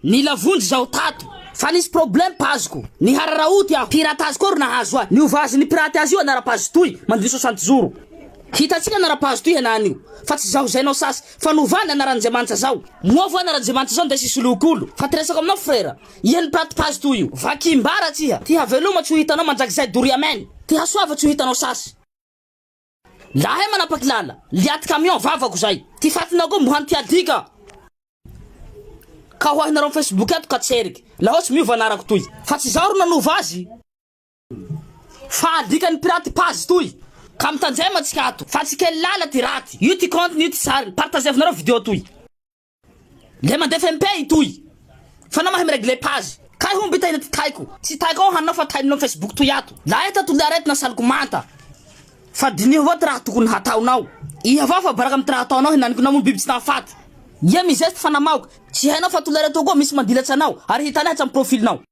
Ni lavonjy zao tato. Fa nisy problème paziko. Ni hararauty aho. Piratazy koa ro nahazo ahy. Ni ovazy ni pirate azy io anara-pazy toy. Mandihy 60 zoro. Hitatsika anara-pazy toy henany io. Fa tsy zaho zay nao sasy. Fa novany anaran'Andriamanitra zao. Moa vo anaran'Andriamanitra zao nde sisy lokolo. Fa tresako aminao frera. Ihen pirate pazy toy io. Vakimbara tiha. Tiha veloma tsy ho hitanao manjaky zay dory amen. Tiha soava tsy ho hitanao sasy. Lahe manapaky lala. Liaty camion vavako zay. Ty fatinao koa mbohany tia dika. Ka hoahinareo amin'ny Facebook ato ka tseriky. La ohatsy miova anarako toy. Fa tsy zaho ro nanova azy. Fa dikany pirate pazy toy. Ka mitanjema tsika ato. Fa tsy kely lala ty raty. Io ty compte io ty sary. Partage avinareo video toy. Le mandefa MP toy. Fa na mahay miregle pazy. Ka homby taina ty taiko. Tsy taiko ao hanao fa taininao Facebook toy ato. La eta tole arety na saliko manta. Fa diniho avao ty raha tokony hataonao. Iha avao fa baraka amin'ny ty raha ataonao henaniko na mo biby tsy nahafaty. Ia mizesty fa namaoko. Tsy hainao fa tole arety koa misy mandilatsy anao. Ary hitanay hatramin'ny profilinao.